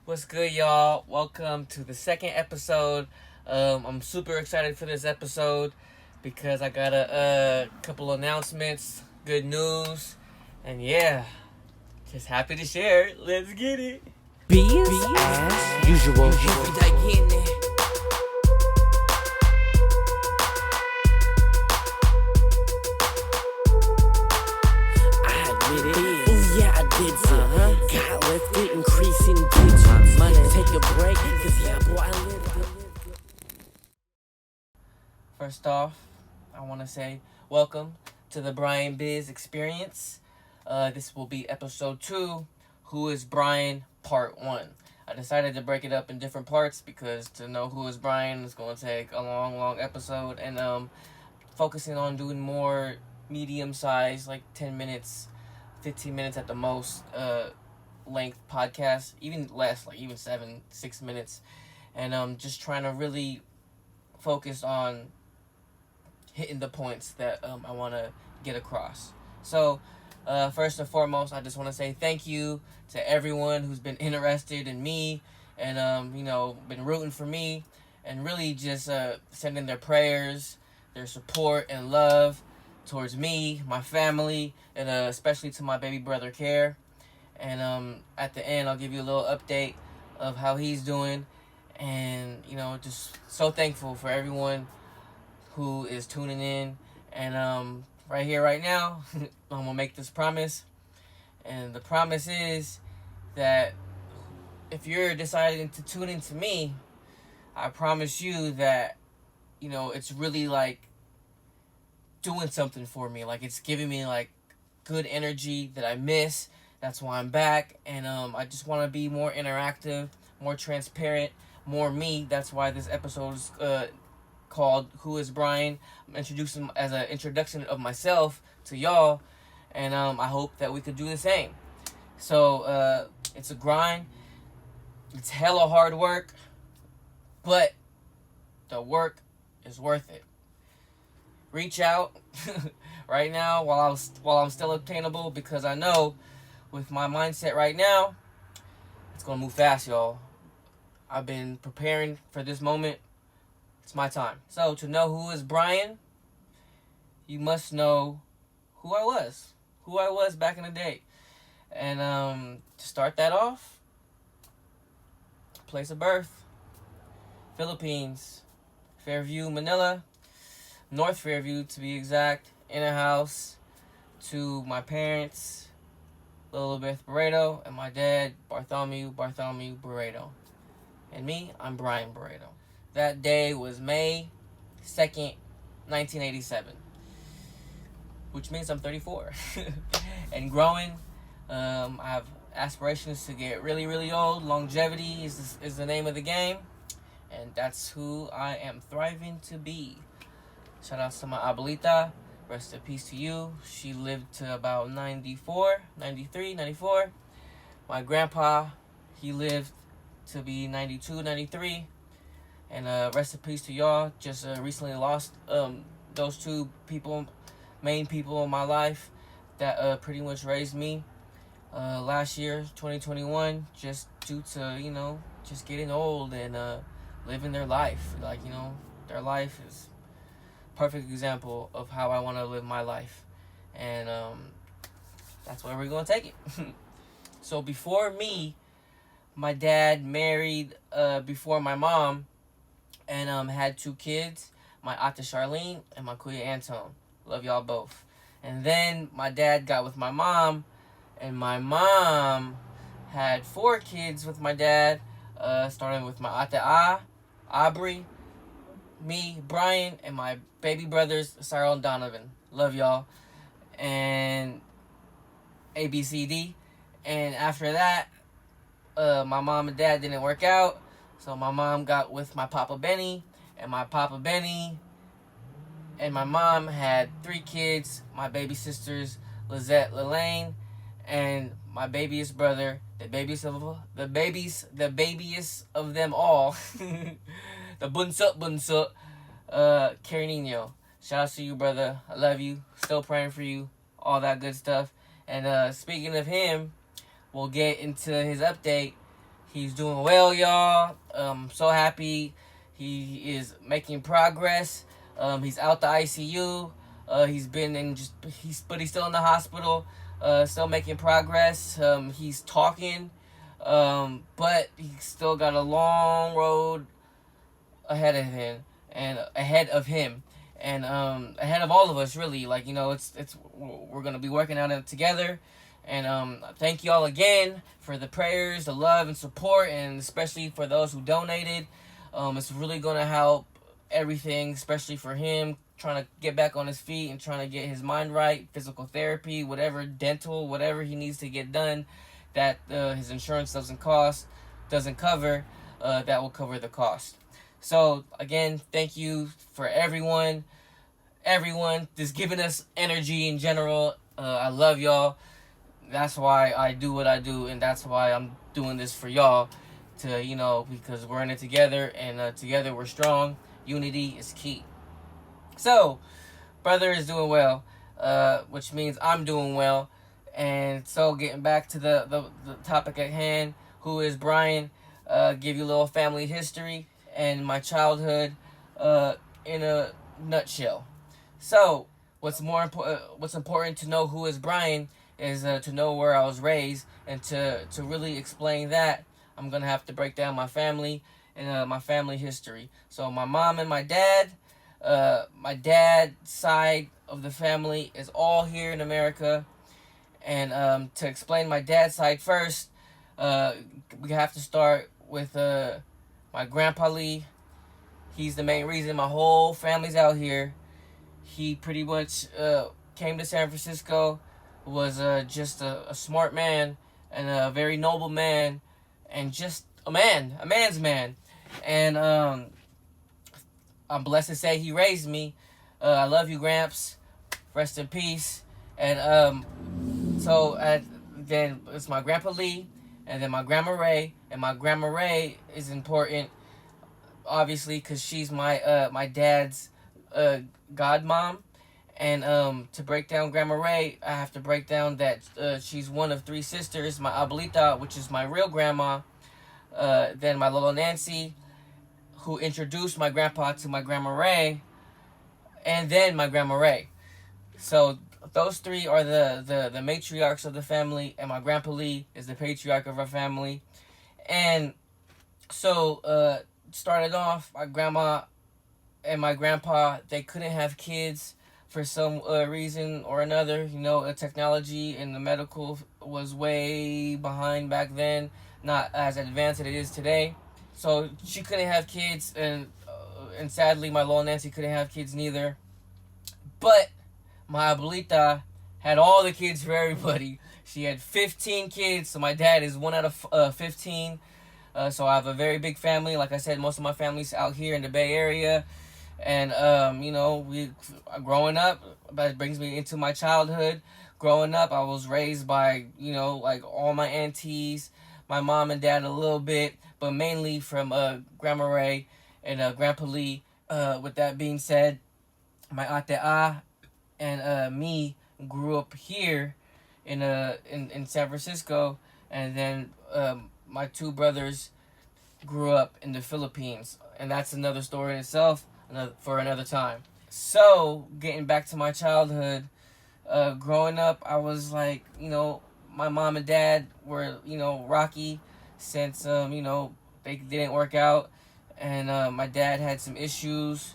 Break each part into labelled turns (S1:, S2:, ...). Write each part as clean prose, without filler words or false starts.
S1: What's good, y'all? Welcome to the second episode. I'm super excited for this episode because I got a couple announcements, good news, and yeah, just happy to share it. Let's get it.
S2: As usual. I admit it. Oh yeah, I did it. Got lifted, increasing digits. Money, take a break, cause yeah, boy, I lived it.
S1: First off, I want to say welcome to the Bryan Biz experience. This will be episode 2, Who is Bryan, part 1. I decided to break it up in different parts because to know who is Bryan is going to take a long episode, and focusing on doing more medium size, like 10 minutes, 15 minutes at the most, length podcast, even less, like even 7-6 minutes, and just trying to really focus on hitting the points that I want to get across. So first and foremost, I just want to say thank you to everyone who's been interested in me and been rooting for me, and really just sending their prayers, their support and love towards me, my family, and especially to my baby brother Kerr. And at the end, I'll give you a little update of how he's doing, and just so thankful for everyone who is tuning in. And right here, right now, I'm gonna make this promise, and the promise is that if you're deciding to tune into me, I promise you that it's really like doing something for me. Like, it's giving me like good energy that I miss. That's why I'm back, and I just want to be more interactive, more transparent, more me. That's why this episode is called Who is Bryan. I'm introducing as an introduction of myself to y'all, and I hope that we could do the same. So it's a grind. It's hella hard work, but the work is worth it. Reach out right now while I'm still obtainable, because I know with my mindset right now, it's gonna move fast, y'all. I've been preparing for this moment. It's my time. So to know who is Bryan, you must know who I was back in the day. And to start that off, place of birth, Philippines, Fairview, Manila, North Fairview to be exact, in a house to my parents, Lilibeth Barreto, and my dad, Bartholomew Barreto. And me, I'm Bryan Barreto. That day was May 2nd, 1987, which means I'm 34 and growing. I have aspirations to get really old. Longevity is the name of the game, and that's who I am thriving to be. Shout out to my abuelita. Rest in peace to you. She lived to about 94, 93, 94. My grandpa, he lived to be 92, 93. And rest in peace to y'all. Just recently lost those two people, main people in my life that pretty much raised me last year, 2021, just due to, just getting old and living their life. Like, their life is perfect example of how I want to live my life, and that's where we're gonna take it. So before me, my dad married before my mom, and had 2 kids, my Ate Charlene and my Kuya Anton. Love y'all both. And then my dad got with my mom, and my mom had 4 kids with my dad, starting with my Ate Aubrey, me, Bryan, and my baby brothers, Cyril and Donovan. Love y'all. And ABCD. And after that, my mom and dad didn't work out, so my mom got with my Papa Benny, and my Papa Benny and my mom had 3 kids, my baby sisters, Lizette, Lelaine, and my babyest brother, the babiest of them all, the bunso, Kerr Nino. Shout out to you, brother. I love you. Still praying for you. All that good stuff. And speaking of him, we'll get into his update. He's doing well, y'all. So happy. He is making progress. He's out the ICU. He's been in but he's still in the hospital. Still making progress. He's talking, but he's still got a long road ahead of him, and ahead of all of us, really. Like, we're gonna be working on it together. And thank y'all again for the prayers, the love, and support, and especially for those who donated. It's really gonna help everything, especially for him trying to get back on his feet and trying to get his mind right, physical therapy, whatever, dental, whatever he needs to get done that his insurance doesn't cover, that will cover the cost. So again, thank you for everyone just giving us energy in general. I love y'all. That's why I do what I do, and that's why I'm doing this for y'all, because we're in it together, and together we're strong. Unity is key. So, brother is doing well, which means I'm doing well. And so, getting back to the topic at hand, who is Bryan? Give you a little family history and my childhood in a nutshell. So, what's important to know who is Bryan is to know where I was raised, and to really explain that, I'm gonna have to break down my family and my family history. So my mom and my dad's side of the family is all here in America, and to explain my dad's side first, we have to start with my grandpa Lee. He's the main reason my whole family's out here. He pretty much came to San Francisco, was just a smart man, and a very noble man, and just a man's man. And I'm blessed to say he raised me. I love you, Gramps. Rest in peace. And then it's my grandpa Lee, and then my grandma Ray. And my grandma Ray is important, obviously, because she's my dad's godmom. And to break down Grandma Ray, I have to break down that she's one of 3 sisters. My abuelita, which is my real grandma, then my Lolo Nancy, who introduced my grandpa to my Grandma Ray, and then my Grandma Ray. So those 3 are the matriarchs of the family, and my Grandpa Lee is the patriarch of our family. And so started off, my grandma and my grandpa, they couldn't have kids for some reason or another. Technology and the medical was way behind back then, not as advanced as it is today. So she couldn't have kids, and sadly my little Nancy couldn't have kids neither. But my abuelita had all the kids for everybody. She had 15 kids, so my dad is 1 out of 15. So I have a very big family. Like I said, most of my family's out here in the Bay Area. And, growing up, that brings me into my childhood. Growing up, I was raised by, all my aunties, my mom and dad a little bit, but mainly from Grandma Ray and Grandpa Lee. With that being said, my ate and me grew up here in San Francisco, and then my 2 brothers grew up in the Philippines, and that's another story in itself. For another time. So, getting back to my childhood, growing up, I was like, my mom and dad were, rocky since, they didn't work out. And my dad had some issues.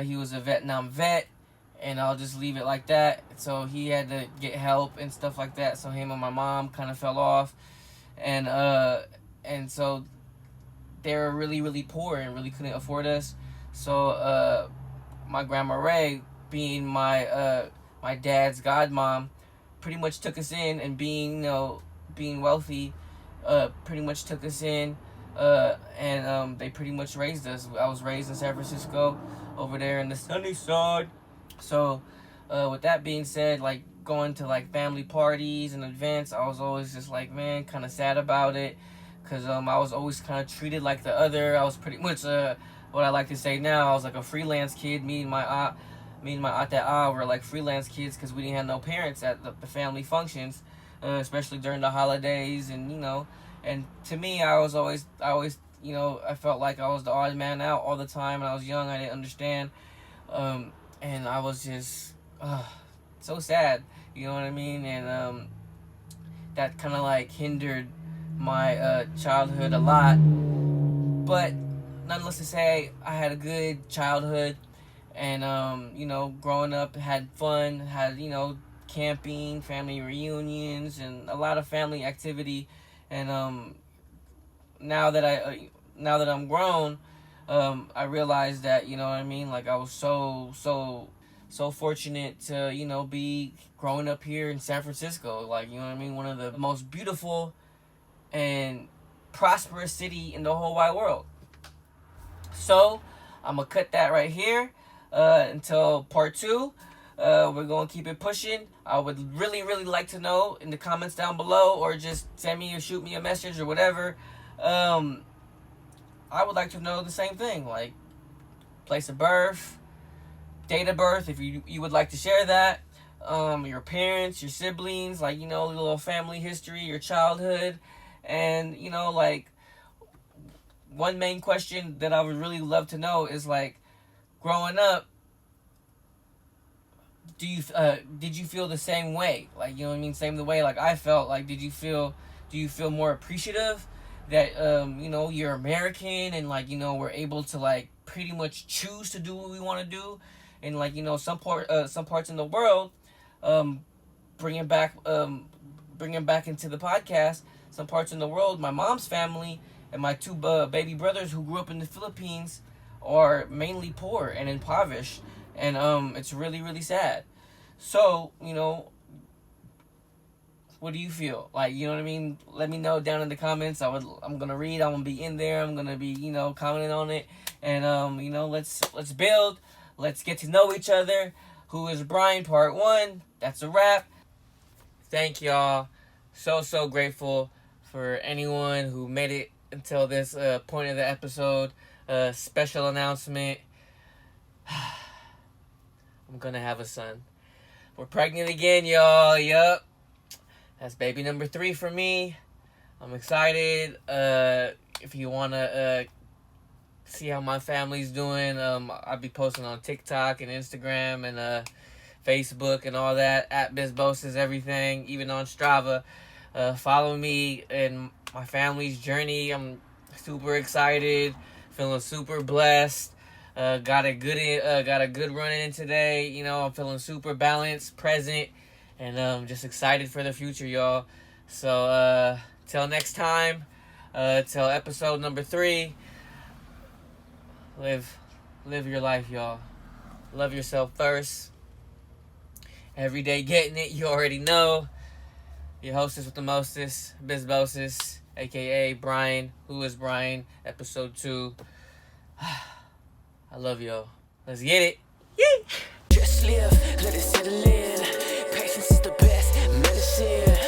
S1: He was a Vietnam vet, and I'll just leave it like that. So he had to get help and stuff like that. So him and my mom kind of fell off. And so they were really, really poor and really couldn't afford us. So, my Grandma Ray, being my dad's godmom, pretty much took us in, and being wealthy, pretty much took us in, and they pretty much raised us. I was raised in San Francisco, over there in the sunny side. So, with that being said, like, going to, like, family parties and events, I was always just, like, man, kind of sad about it, because I was always kind of treated like the other. I was pretty much, what I like to say now, I was like a freelance kid. Me and my ate were like freelance kids, because we didn't have no parents at the family functions, especially during the holidays, and And to me, I always, I felt like I was the odd man out all the time. When I was young, I didn't understand, and I was just so sad. You know what I mean? And that kind of like hindered my childhood a lot. But nonetheless, to say I had a good childhood, and growing up, had fun, had camping, family reunions, and a lot of family activity. And now that I'm grown, I realized that like I was so fortunate to be growing up here in San Francisco, like one of the most beautiful and prosperous city in the whole wide world. So I'm gonna cut that right here until part 2. We're gonna keep it pushing. I would really like to know in the comments down below, or just send me or shoot me a message or whatever. I would like to know the same thing, like place of birth, date of birth, if you would like to share that. Your parents, your siblings, like little family history, your childhood. And like one main question that I would really love to know is, like, growing up, did you feel the same way? Like, same the way like I felt. Like, do you feel more appreciative that you're American, and like we're able to like pretty much choose to do what we want to do? And like some parts in the world, bringing back into the podcast, some parts in the world, my mom's family and my 2 baby brothers who grew up in the Philippines are mainly poor and impoverished, and it's really sad. So what do you feel? Like, let me know down in the comments. I'm gonna read. I'm gonna be in there. I'm gonna be commenting on it, and let's build. Let's get to know each other. Who is Bryan, part 1. That's a wrap. Thank y'all. So grateful for anyone who made it until this point of the episode. Special announcement. I'm gonna have a son. We're pregnant again, y'all. Yup. That's baby number 3 for me. I'm excited. If you wanna see how my family's doing, I'll be posting on TikTok and Instagram and Facebook and all that, at Bizboses, everything, even on Strava. Follow me in my family's journey. I'm super excited, feeling super blessed. Got a good run in today. I'm feeling super balanced, present, and just excited for the future, y'all. So till next time, till episode number 3. Live your life, y'all. Love yourself first. Every day getting it, you already know. Your hostess with the mostest, Bizboses, aka Bryan. Who is Bryan? Episode 2. I love y'all. Let's get it. Yay!
S2: Just live, let it settle in. Patience is the best medicine.